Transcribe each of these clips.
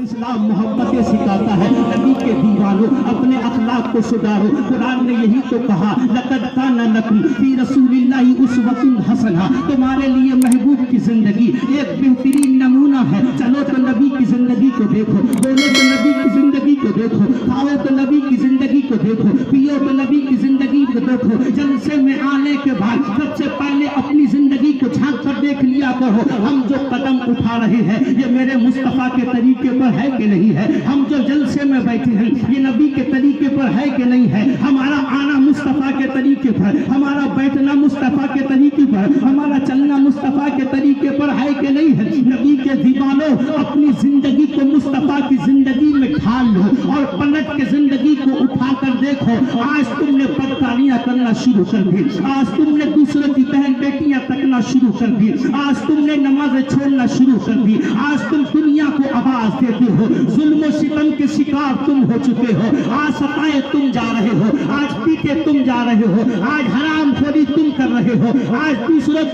इस्लाम मोहब्बतें सिखाता है। नबी के दीवानों अपने अखलाक को सुधारो। कुरान ने यही तो कहा, लक़द काना लकुम फी रसूलिल्लाहि उस्वतुन हसना। तुम्हारे लिए महबूब की जिंदगी एक बेहतरीन नमूना है। चलो तो नबी की जिंदगी को देखो, बोलो तो नबी की जिंदगी को देखो, खाओ तो नबी की जिंदगी को देखो, पियो तो नबी की जिंदगी को देखो। जलसे में आने के बाद सबसे पहले अपनी जिंदगी को झांक कर देख लिया करो, हम जो कदम उठा रहे हैं ये मेरे मुस्तफा के तरीके पर है कि नहीं है। हम जो जलसे में बैठे हैं ये नबी के तरीके पर है कि नहीं है। हमारा आना मुस्तफा के तरीके पर, हमारा बैठना मुस्तफा के तरीके पर, हमारा चलना मुस्तफा के तरीके पर है कि नहीं है। नबी के दीवानों अपनी जिंदगी को मुस्तफा की जिंदगी में ढाल लो और पलट के जिंदगी को उठा कर देखो। आज तुमने बदकारियां करना शुरू कर दी, आज तुमने दूसरे की बहन बेटियां तकना शुरू कर दी, आज तुमने नमाजें छोड़ना शुरू कर दी, आज तुम दुनिया को आवाज देते हो। जुल्म सितम के शिकार तुम हो चुके हो। आज सताए तुम जा रहे हो, आज पीटे तुम जा रहे हो, आज हराम खोरी तुम कर रहे हो, आज दूसरों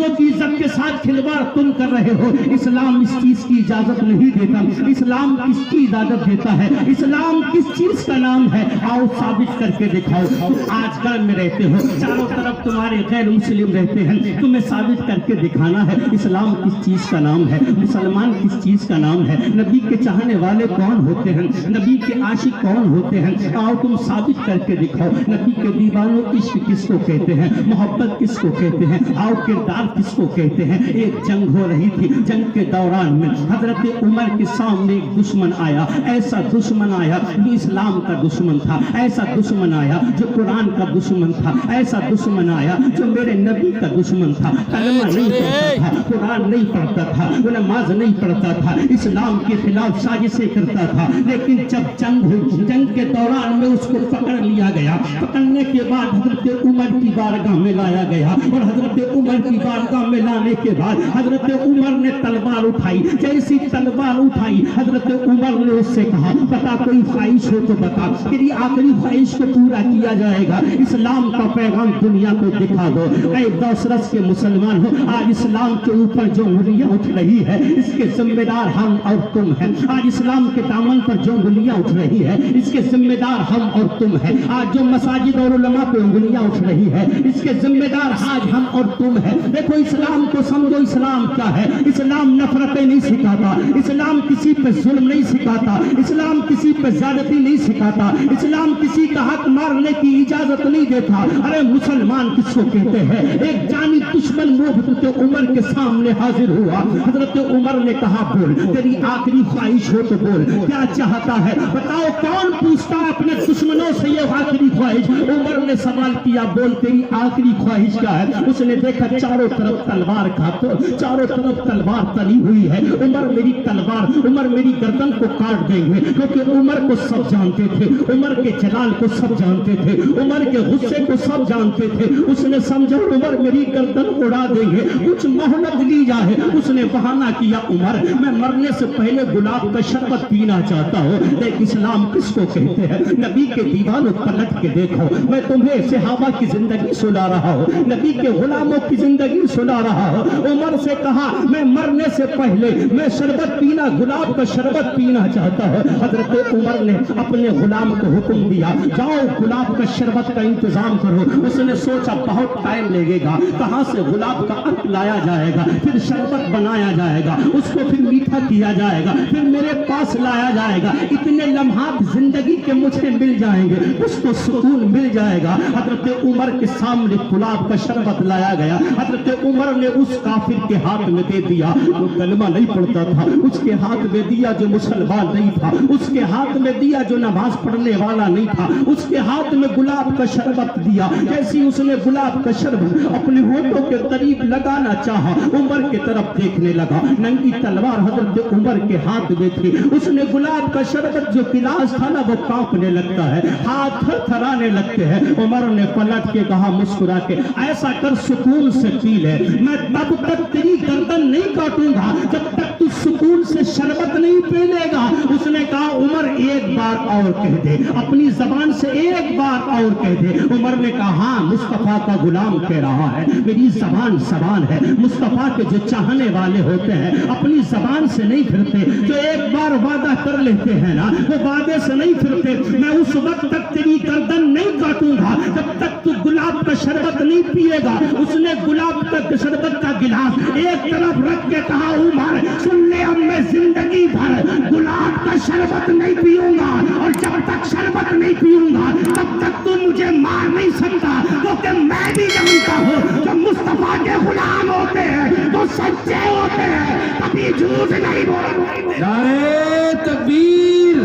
की इज्जत के साथ खिलवाड़ तुम कर रहे हो। इस्लाम इस चीज की इजाजत नहीं देता। इस्लाम किसकी इजाजत देता है? इस्लाम किस चीज का नाम है? आओ साबित करके दिखाओ। आज घर में रहते हो, चारों तरफ तुम्हारे गैर मुस्लिम रहते हैं, तुम्हें साबित करके दिखाना है इस्लाम किस चीज का नाम है, मुसलमान किस चीज का नाम है, नबी के चाहने वाले कौन होते हैं, नबी के आशिक कौन होते हैं। आओ तुम साबित करके दिखाओ। नबी के दीवानों इश्क किसको कहते हैं, मोहब्बत किसको कहते हैं, आओ किरदार किसको कहते हैं। एक जंग हो रही थी, जंग के दौरान में हजरत उमर के सामने एक दुश्मन आया। ऐसा दुश्मन आया जो इस्लाम का दुश्मन था, ऐसा दुश्मन आया जो कुरान का दुश्मन था, ऐसा दुश्मन आया जो मेरे नबी का दुश्मन था। कलमा नहीं पढ़ता था, कुरान नहीं पढ़ता था, वो नमाज नहीं पढ़ता था, इस्लाम के खिलाफ साजिशें करता था। लेकिन जब जंग हुई, जंग के दौरान में उसको पकड़ लिया गया। पकड़ने के बाद हजरत उमर की बारगाह में लाया गया और हजरत उमर की बारगाह में लाने के बाद हजरत उमर ने तलवार उठाई। जैसी तलवार उठाई हजरत उमर ने उससे कहा, बता कोई ख्वाहिश हो तो बता, तेरी आखिरी ख्वाहिश को पूरा किया जाएगा। इस्लाम का पैगाम दुनिया को दिखा दो। ऐ दौसरस के मुसलमान हो, आज इस्लाम के ऊपर जो उंगलियां उठ रही है इसके जिम्मेदार हम और तुम हैं। आज इस्लाम के दामन पर जो उंगलियां उठ रही है इसके जिम्मेदार हम और तुम हैं। आज जो मसाजिद और उलमा पे उंगलियां उठ रही है इसके जिम्मेदार आज हम और तुम हैं। देखो इस्लाम को समझो, इस्लाम क्या है। इस्लाम नफरतें नहीं सिखाता, इस्लाम किसी पे जुल्म नहीं सिखाता, इस्लाम किसी पे ज्यादती नहीं सिखाता, इस्लाम किसी का हक मारने की इजाजत नहीं देता। अरे मुसलमान किसको कहते हैं? एक जानी दुश्मन हजरत उमर के सामने हाजिर हुआ। हजरत उमर ने कहा, बोल तेरी आखिरी ख्वाहिश हो तो बोल, क्या चाहता है बताओ। कौन पूछता अपने दुश्मनों से ये आखिरी ख्वाहिश? उमर ने सवाल किया, बोल तेरी आखिरी ख्वाहिश क्या है। उसने देखा चारों तरफ तलवार का, तो चारों तरफ तलवार तली हुई है। उमर मेरी तलवार, उमर मेरी गर्दन को काट देंगे, क्योंकि उमर को सब जानते थे, उमर के जलाल को सब जानते थे, उमर के गुस्से को सब जानते थे। उसने समझा उमर मेरी गर्दन उड़ा देंगे, कुछ मोहलत ली जाए। उसने बहाना किया, उमर मैं मरने से पहले गुलाब का शरबत पीना चाहता हूँ। देख इस्लाम किसको कहते हैं। नबी के दीवानों पलट के देखो, मैं तुम्हें सहाबा की जिंदगी सुना रहा हूँ, नबी के गुलामों की जिंदगी सुना रहा हूँ। उमर से कहा, मैं मरने से पहले मैं शरबत पीना, गुलाब का शरबत पीना चाहता हूँ। हजरत उमर ने अपने गुलाम को हुक्म दिया, जाओ गुलाब का शरबत का इंतजाम करो। उसने सोचा बहुत टाइम लगेगा, कहाँ से गुलाब का अर्क लाया जाएगा, फिर शरबत बनाया जाएगा, उसको फिर मीठा किया जाएगा, फिर मेरे पास लाया जाएगा। इतने लम्हात जिंदगी के मुझे मिल जाएंगे, उसको सुकून मिल जाएगा। हजरत उमर के सामने गुलाब का शरबत लाया गया। हजरत उमर ने उस काफिर के हाथ में दे दिया जो कलमा नहीं पढ़ता था, उसके हाथ में दिया जो मुसलमान नहीं था, उसके हाथ में दिया जो नमाज पढ़ने वाला नहीं था, उसके हाथ में गुलाब का शरबत दिया। जैसी उसने गुलाब का शरबत अपने होठों के करीब लगाना चाहा, उमर के तरफ देखने लगा। नंगी तलवार हजरत उमर के हाथ में थी। उसने गुलाब का शरबत जो गिलास था ना वो कांपने लगता है, हाथ थरथराने लगते हैं। उमर ने पलट के कहा मुस्कुरा के, ऐसा कर सुकून से पी ले, मैं तब तक तेरी गर्दन नहीं काटूंगा जब तक तू सुकून से शरबत नहीं पी लेगा। उसने कहा उमर एक बार और कह दे, अपनी जबान से एक बार और कह दे। عمر نے کہا ہاں مصطفیٰ کا غلام کہہ رہا ہے، میری زبان زبان ہے۔ مصطفیٰ کے جو چاہنے والے ہوتے ہیں اپنی زبان سے نہیں پھرتے، جو ایک بار وعدہ کر لیتے ہیں نا وہ وعدے سے نہیں پھرتے۔ میں اس وقت تک تیری گردن نہیں کاٹوں گا جب تک تو گلاب کا شربت نہیں پیے گا۔ اس نے گلاب کا شربت کا گلاس ایک طرف رکھ کے کہا عمر سن لے، اب میں زندگی بھر گلاب کا شربت نہیں پیوں گا، اور جب تک شربت نہیں پیوں گا تب تک تو مجھے مار نہیں سکتا، کیونکہ میں بھی جانتا ہوں جب مصطفیٰ کے غلام ہوتے ہیں تو سچے ہوتے ہیں، کبھی جھوٹ نہیں بولتے۔ نعرے تکبیر،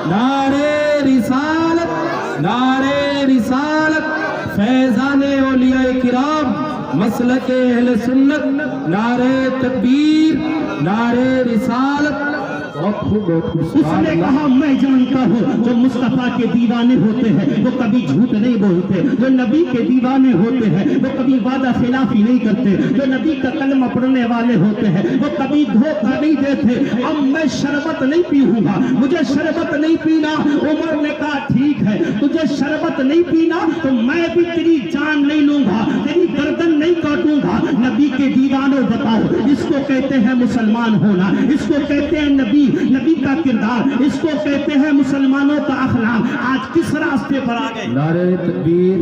نعرے رسالت، نعرے رسالت، فیضان اولیاء کرام، مسلک اہل سنت، نعرے تکبیر، نعرے رسالت۔ بہت خوب، بہت خوب۔ اس نے کہا میں جانتا ہوں جو مصطفیٰ کے دیوانے ہوتے ہیں وہ کبھی جھوٹ نہیں بولتے، جو نبی کے دیوانے ہوتے ہیں وہ کبھی وعدہ خلافی نہیں کرتے، جو نبی کا کلمہ پڑھنے والے ہوتے ہیں وہ کبھی دھوکہ نہیں دیتے۔ اب میں شربت نہیں پیوں گا، مجھے شربت نہیں پینا۔ عمر نے کہا ٹھیک ہے، تجھے شربت نہیں پینا تو میں بھی تیری جان نہیں لوں گا، تیری گردن نہیں کاٹوں گا۔ نبی کے دیوانوں بتاؤ، اس کو کہتے ہیں مسلمان ہونا، اس کو کہتے ہیں نبی کا کردار، اس کو کہتے ہیں مسلمانوں کا اخلاق۔ آج کس راستے پر آ گئے؟ نعرے تکبیر،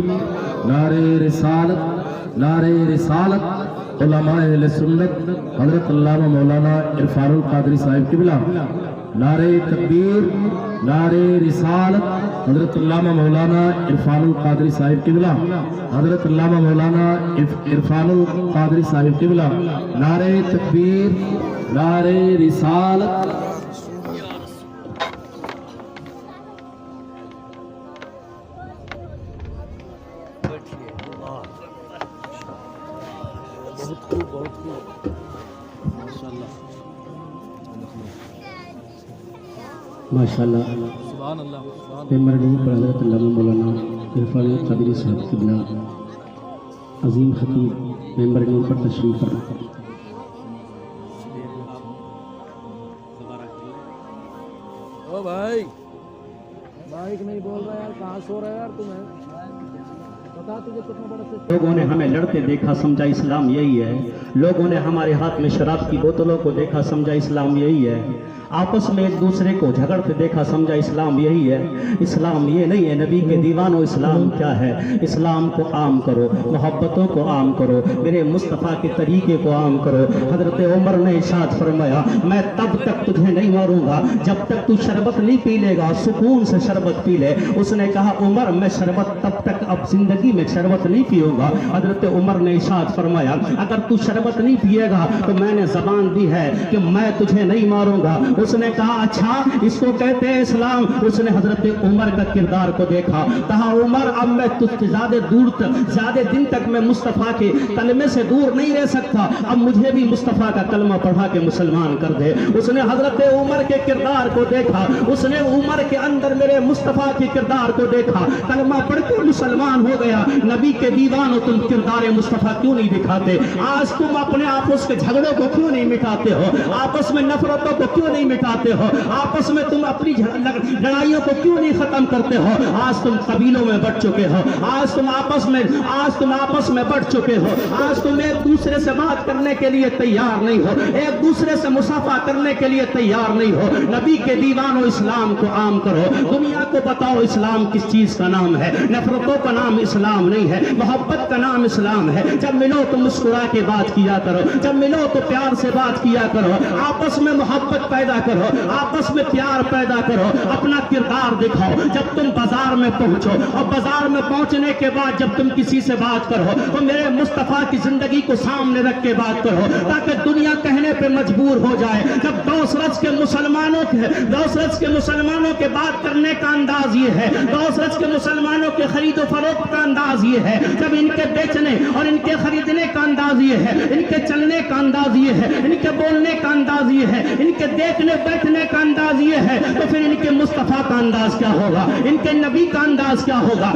نعرے رسالت، نعرے رسالت۔ علماء اہل سنت حضرت علامہ مولانا عرفان القادری صاحب قبلہ، نعرے تکبیر، نعرے رسالت۔ حضرت علامہ مولانا عرفان القادری صاحب قبلہ، حضرت علامہ مولانا عرفان القادری صاحب قبلہ، نعرے تکبیر، نعرے رسالت۔ ماشاءاللہ ممبر نور پر حضرت علامہ مولانا عرفان القادری صاحب قبلہ عظیم خطیب ممبر نور پر تشریف فرما۔ او بھائی مائک نہیں بول رہا یار، کہاں سو رہا ہے یار تمہیں؟ بتا تجھے کتنا بڑا سے لوگوں نے ہمیں لڑتے دیکھا سمجھا اسلام یہی ہے، لوگوں نے ہمارے ہاتھ میں شراب کی بوتلوں کو دیکھا سمجھا اسلام یہی ہے، آپس میں ایک دوسرے کو جھگڑتے دیکھا سمجھا اسلام یہی ہے۔ اسلام یہ نہیں ہے نبی کے دیوانوں، اسلام کیا ہے؟ اسلام کو عام کرو، محبتوں کو عام کرو، میرے مصطفیٰ کے طریقے کو عام کرو۔ حضرت عمر نے ارشاد فرمایا میں تب تک تجھے نہیں ماروں گا جب تک تو شربت نہیں پی لے گا، سکون سے شربت پی لے۔ اس نے کہا عمر میں شربت تب تک اب زندگی میں شربت نہیں پیوں گا۔ حضرت عمر نے ارشاد فرمایا اگر تو شربت نہیں پیے گا تو میں نے زبان دی ہے کہ میں تجھے نہیں ماروں گا۔ اس نے کہا اچھا اس کو کہتے ہیں اسلام۔ اس نے حضرت عمر کا کردار کو دیکھا، کہا عمر اب میں تجھ سے زیادہ دن تک میں مصطفیٰ کے کلمے سے دور نہیں رہ سکتا، اب مجھے بھی مصطفیٰ کا کلمہ پڑھا کے مسلمان کر دے۔ اس نے حضرت عمر کے کردار کو دیکھا، اس نے عمر کے اندر میرے مصطفیٰ کے کردار کو دیکھا، کلمہ پڑھ کے مسلمان ہو گیا۔ نبی کے دیوانوں تم کردار مصطفیٰ کیوں نہیں دکھاتے؟ آج تم اپنے آپس کے جھگڑوں کو کیوں نہیں مٹاتے ہو؟ آپس میں نفرتوں کو کیوں نہیں مٹاتے ہو؟ آپس میں تم اپنی لڑائیوں کو کیوں نہیں ختم کرتے ہو؟ آج تم قبیلوں میں بٹ چکے ہو، آج تم آپس میں بٹ چکے ہو، آج تم ایک دوسرے سے بات کرنے کے لیے تیار نہیں ہو، ایک دوسرے سے مصافحہ کرنے کے لیے تیار نہیں ہو۔ نبی کے دیوانوں اسلام کو عام کرو، دنیا کو بتاؤ اسلام کس چیز کا نام ہے۔ نفرتوں کا نام اسلام نہیں ہے، محبت کا نام اسلام ہے۔ جب ملو تو مسکرا کے بات کیا کرو، جب ملو تو پیار سے بات کیا کرو، آپس میں محبت پیدا کرو، آپس میں پیار پیدا کرو، اپنا کردار دکھاؤ۔ جب تم بازار میں پہنچو اور بازار میں پہنچنے کے بعد جب تم کسی سے بات کرو تو میرے مصطفیٰ کی زندگی کو سامنے رکھ کے بات کرو، تاکہ دنیا کہنے پہ مجبور ہو جائے۔ جب دوس رچ کے مسلمانوں کے بات کرنے کا انداز یہ ہے، دوس رچ کے مسلمانوں کے خرید و فروخت کا انداز یہ ہے، جب ان کے بیچنے اور ان کے خریدنے کا انداز یہ ہے، ان کے چلنے کا انداز یہ ہے، ان کے بولنے کا انداز یہ ہے، ان کے دیکھنے उठने बैठने का अंदाज ये है, तो फिर इनके मुस्तफा का अंदाज क्या होगा, इनके नबी का अंदाज क्या होगा,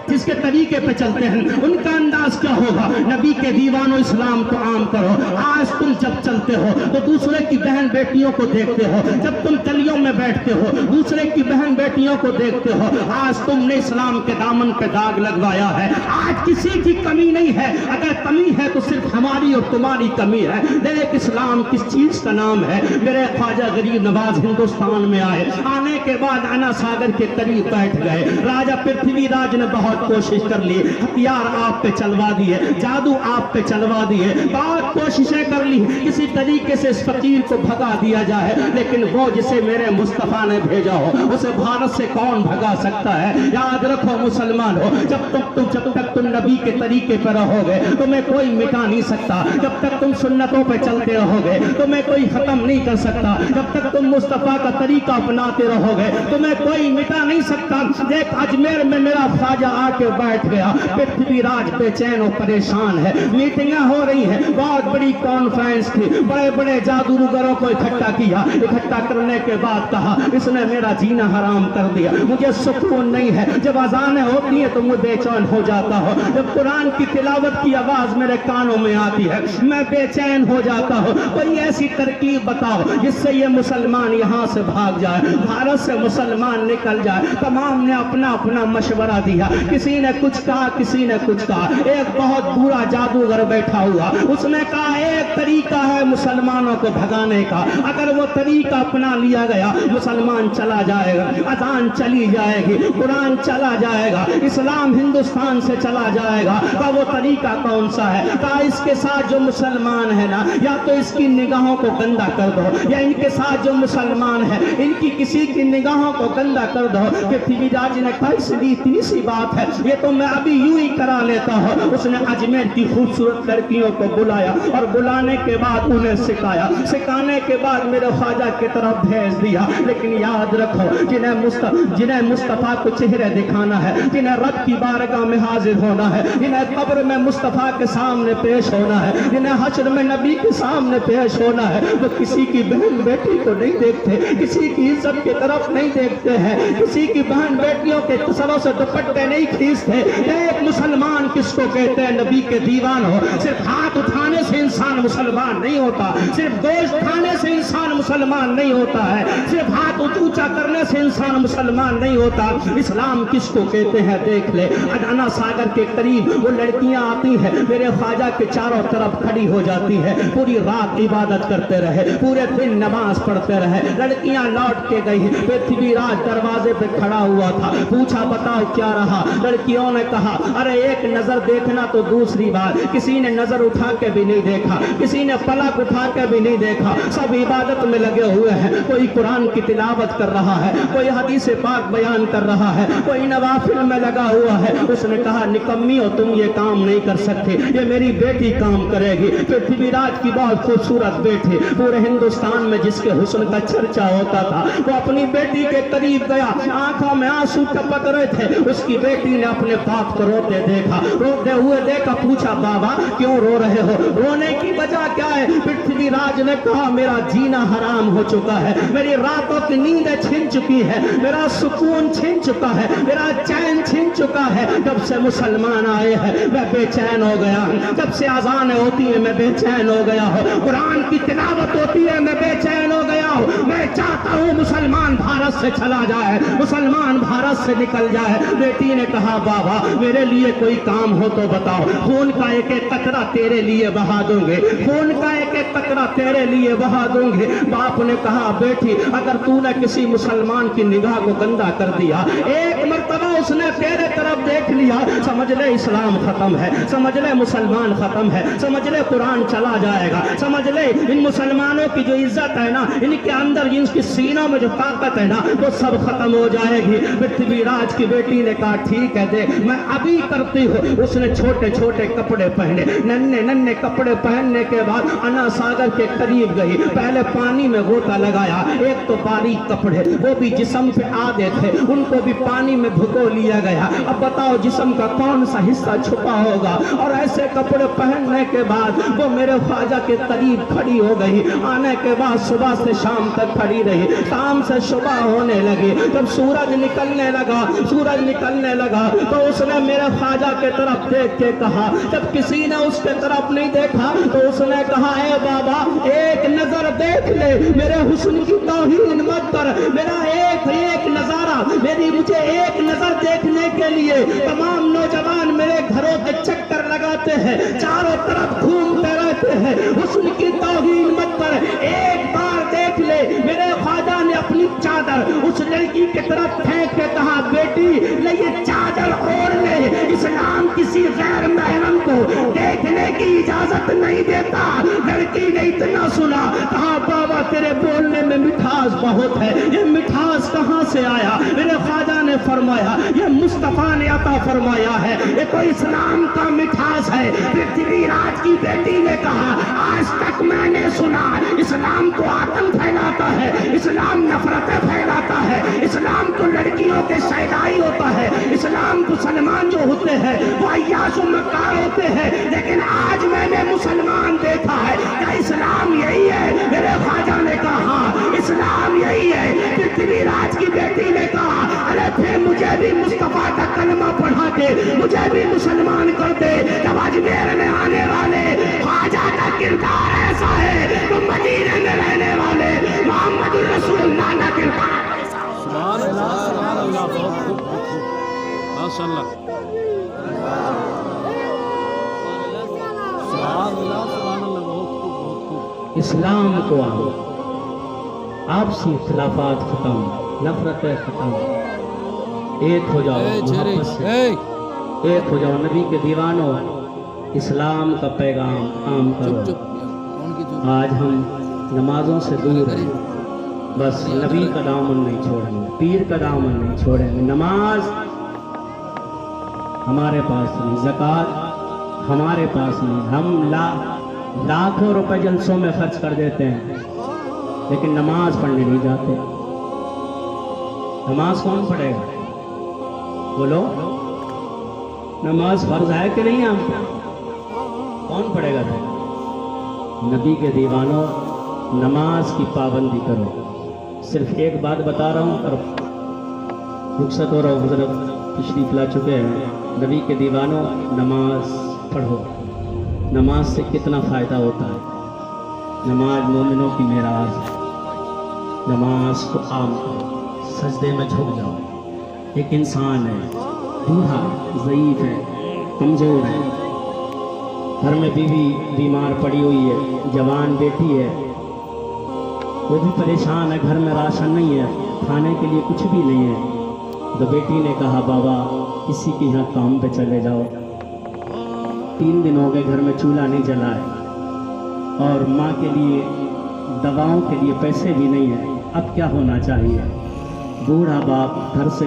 जिसके तरीके पे चलते हैं उनका अंदाज क्या होगा। नबी के दीवानों, इस्लाम को आम करो। आज तुम जब चलते हो तो दूसरे की बहन बेटियों को देखते हो, जब तुम गलियों में बैठते हो दूसरे की बहन बेटियों को देखते हो। आज तुमने इस्लाम के दामन पे दाग लगवाया है। आज किसी की कमी नहीं है, अगर कमी है तो सिर्फ हमारी और तुम्हारी कमी है। देख इस्लाम किस चीज का नाम है। मेरे ख्वाजा गरीब नवाज हिंदुस्तान में आए, आने के बाद आना सागर के करीब बैठ गए। राजा पृथ्वीराज ने बहुत कोशिश कर ली, हथियार आप पे चलवा दिए, जादू आप पे चलवा दिए, बहुत कोशिशें कर ली किसी तरीके से इस फकीर को भगा दिया जाए, लेकिन वो जिसे मेरे मुस्तफा ने भेजा हो उसे भारत से कौन भगा सकता है। याद रखो मुसलमान हो, जब तक तुम नबी के तरीके पर रहोगे तुम्हें कोई मिटा नहीं सकता। जब तक तुम सुन्नतों पे चलते रहोगे तुम्हें कोई खत्म नहीं कर सकता। जब तक तुम मुस्तफा का तरीका अपनाते रहोगे तुम्हें कोई मिटा नहीं सकता। देख अजमेर में मेरा ख्वाजा आके बैठ गया, पृथ्वीराज बेचैन और परेशान है। मीटिंगें हो रही है, बहुत बड़ी कॉन्फ्रेंस थी, बड़े बड़े जादूगरों को इकट्ठा किया। इकट्ठा करने के बाद कहा इसने मेरा जीना हराम कर दिया, मुझे सुकून नहीं है। जब अजानें होती है तो मुझे बेचैन हो जाता हो, जब कुरान की तिलावत की आवाज मेरे कानों में आती है मैं बेचैन हो जाता हूँ। कोई ऐसी तरकीब बताओ जिससे ये मुसलमान यहाँ से भाग जाए, भारत से मुसलमान निकल जाए। तमाम ने अपना अपना मशवरा दिया, किसी ने कुछ कहा किसी ने कुछ कहा। एक बहुत बुरा जादूगर बैठा हुआ, उसने कहा एक तरीका है मुसलमानों को भगाने का, अगर वो तरीका अपना लिया गया मुसलमान चला जाएगा, अजान चली जाएगी, कुरान चला जाएगा, इस्लाम हिंदुस्तान से चला जाएगा। का वो तरीका कौन सा है? कहा इसके साथ जो मुसलमान है ना, या तो इसकी निगाहों को गंदा कर दो, या इनके साथ जो मुसलमान है इनकी किसी की निगाहों को गंदा कर दो। पृथ्वीराज ने कहा इसलिए इतनी सी बात है, ये तो मैं अभी यूं ही करा लेता हूँ। उसने अजमेर की खूबसूरत लड़कियों को बुलाया और बुलाने के बाद उन्हें सिखाया, सिखाने के बाद मेरे ख्वाजा की तरफ भेज दिया। लेकिन याद रखो जिन्हें मुस्तफा को चेहरे दिखाना है, जिन्हें रब की बारगाह में हाजिर होना है, जिन्हें कब्र में मुस्तफा के सामने पेश होना है, जिन्हें हश्र में नबी के सामने पेश होना है, वो किसी की बहन बेटी को नहीं देखते, किसी की इज्जत की तरफ नहीं देखते हैं, किसी की बहन बेटियों के सरों से दुपट्टे नहीं खींचते। एक मुसलमान किसको कहते हैं? नबी के दीवान हो। सिर्फ हाथ उठाने से इंसान मुसलमान नहीं होता, सिर्फ गोश्त खाने से इंसान मुसलमान नहीं होता है, सिर्फ हाथ ऊंचा करने से इंसान मुसलमान नहीं होता। इस्लाम किसको कहते हैं देख ले। अडाना सागर के करीब वो लड़कियां आती हैं, मेरे ख्वाजा के चारों तरफ खड़ी हो जाती है, पूरी रात इबादत करते रहे, पूरे दिन नमाज पढ़ते रहे। लड़कियां लौट के गई, पृथ्वीराज दरवाजे पे खड़ा हुआ था, पूछा बताओ क्या रहा। लड़कियों ने कहा अरे एक नजर देखना तो दूसरी बार, किसी ने नजर उठा के भी नहीं देखा, किसी ने पलक उठा के भी नहीं देखा, सब इबादत में लगे हुए हैं। कोई कुरान की तिलावत कर रहा है, कोई हदीस पाक बयान कर रहा है, कोई नवाफिल में लगा हुआ है। उसने कहा निकम्मी हो तुम, ये काम नहीं कर सकते, ये मेरी बेटी काम करेगी। पृथ्वीराज की बहुत खूबसूरत बेटी, पूरे हिंदुस्तान में जिसके हुस्न का चर्चा होता था, वो अपनी बेटी के करीब गया, आंखों में आंसू टपक रहे थे। उसकी बेटी ने अपने बाप को रोते देखा, रोते हुए देखा, पूछा बाबा क्यों रो रहे हो, रोने की वजह क्या है? पृथ्वीराज ने कहा मेरा जीना हराम हो चुका है, मेरी रातों की नींदें छिन चुकी है, मेरा सुकून छिन चुका है, मेरा चैन छिन चुका है। जब से मुसलमान आए हैं मैं बेचैन हो गया हूं, जब से अजान होती है मैं बेचैन हो गया हूं, कुरान की तिलावत होती है मैं बेचैन हो गया हूं। मैं चाहता हूं मुसलमान भारत से चला जाए, मुसलमान भारत से निकल जाए। बेटी ने कहा बाबा मेरे लिए कोई काम हो तो बताओ, खून का एक एक कतरा तेरे लिए बहा दूंगे, खून का एक एक कतरा तेरे लिए बहा दूंगे। बाप ने कहा बेटी अगर तूने किसी मुसलमान की निगाह को गंदा कर दिया, एक मर्तबा उसने तेरे तरफ देख लिया, समझ ले इस्लाम खत्म है, समझ ले मुसलमान खत्म है, समझ ले कुरान चला जाएगा, समझ ले इन मुसलमानों की जो इज्जत है ना, इनके अंदर इनकी सीनों में जो ताकत है ना, वो सब खत्म हो जाएगी। पृथ्वीराज की बेटी ने कहा ठीक है देख मैं अभी करती हूँ। उसने छोटे छोटे कपड़े पहने, नन्हे नन्हे कपड़े पहनने کے بعد انا ساگر کے قریب گئی, پہلے پانی میں غوطہ لگایا, ایک تو باریک کپڑے وہ بھی جسم پہ آدھے تھے, ان کو بھی پانی میں بھگو لیا گیا. اب بتاؤ جسم کا کون سا حصہ چھپا ہوگا؟ اور ایسے کپڑے پہننے کے بعد وہ میرے خواجہ کے قریب کھڑی ہو گئی. آنے کے بعد صبح سے شام تک کھڑی رہی, شام سے صبح ہونے لگی. جب سورج نکلنے لگا تو اس نے میرے خواجہ کے طرف دیکھ کے کہا, جب کسی نے اس کے طرف نہیں دیکھا تو اس نے کہا, اے بابا ایک نظر دیکھ لے, میرے حسن کی توہین مت کر, میرا ایک نظارہ, مجھے ایک نظر دیکھنے کے لیے تمام نوجوان میرے گھروں کے چکر لگاتے ہیں, چاروں طرف گھومتے رہتے ہیں, حسن کی توہین مت کر, ایک بار دیکھ لے. میرے خواجہ نے اپنی چادر اس لڑکی کی طرف پھینک کے کہا, بیٹی لے یہ چادر اوڑھ لے, اسلام کسی غیر محرم کو دیکھنے کی اجازت نہیں دیتا. لڑکی نے اتنا سنا, کہا بابا تیرے بولنے میں مٹھاس بہت ہے, یہ مٹھاس کہاں سے آیا؟ میرے خواجہ نے فرمایا, یہ مصطفیٰ نے عطا فرمایا ہے, یہ تو اسلام کا مٹھاس ہے. پرتھوی راج کی بیٹی نے کہا, آج تک میں نے سنا اسلام تو آتنک پھیلاتا ہے, اسلام نفرتیں پھیلاتا ہے, اسلام تو لڑکیوں کے شیدائی ہوتا ہے, اسلام مسلمان جو ہوتے ہیں وہ عیاش و مکار ہوتے ہیں, لیکن آج میں نے مسلمان دیکھا ہے. کیا اسلام یہی ہے؟ میرے خواجہ نے کہا اسلام یہی ہے. پرتھوی راج کی بیٹی نے کہا, ارے پھر مجھے بھی مصطفیٰ کا کلمہ پڑھا کے مجھے بھی مسلمان کر دے. جب اجمیر میں آنے والے خواجہ کا کردار ایسا ہے تو مدینے میں رہنے والے محمد رسول اللہ کا کردار ایسا. سبحان اللہ, سبحان اللہ, بہت خوب, ماشاء اللہ, سبحان اللہ, سبحان اللہ, بہت خوب. اسلام کو آؤ, آپسی اختلافات ختم, نفرتیں ختم, ایک ہو جاؤ, محبت سے ایک ہو جاؤ. نبی کے دیوانوں, اسلام کا پیغام عام کرو. آج ہم نمازوں سے دور ہیں, بس نبی کا دامن نہیں چھوڑیں گے, پیر کا دامن نہیں چھوڑیں گے. نماز ہمارے پاس نہیں, زکوٰۃ ہمارے پاس نہیں, ہم لاکھوں روپے جلسوں میں خرچ کر دیتے ہیں لیکن نماز پڑھنے نہیں جاتے. نماز کون پڑھے گا؟ بولو, نماز فرض ہے کہ نہیں؟ ہم کون پڑھے گا؟ نبی کے دیوانوں, نماز کی پابندی کرو. صرف ایک بات بتا رہا ہوں اور رخصت ہو رہا ہوں, حضرت تشریف لا چکے ہیں. نبی کے دیوانوں, نماز پڑھو. نماز سے کتنا فائدہ ہوتا ہے. نماز مومنوں کی میراث ہے. نماز کو عام کرو, سجدے میں جھک جاؤ. ایک انسان ہے, بوڑھا, ضعیف ہے, کمزور ہے, گھر میں بیوی بیمار پڑی ہوئی ہے, جوان بیٹی ہے, وہ بھی پریشان ہے, گھر میں راشن نہیں ہے, کھانے کے لیے کچھ بھی نہیں ہے. تو بیٹی نے کہا, بابا کسی کے یہاں کام پہ چلے جاؤ. 3 دن ہو گئے گھر میں چولہا نہیں جلا ہے, اور ماں کے لیے دواؤں کے لیے پیسے بھی نہیں ہیں. اب کیا ہونا چاہیے؟ بوڑھا باپ گھر سے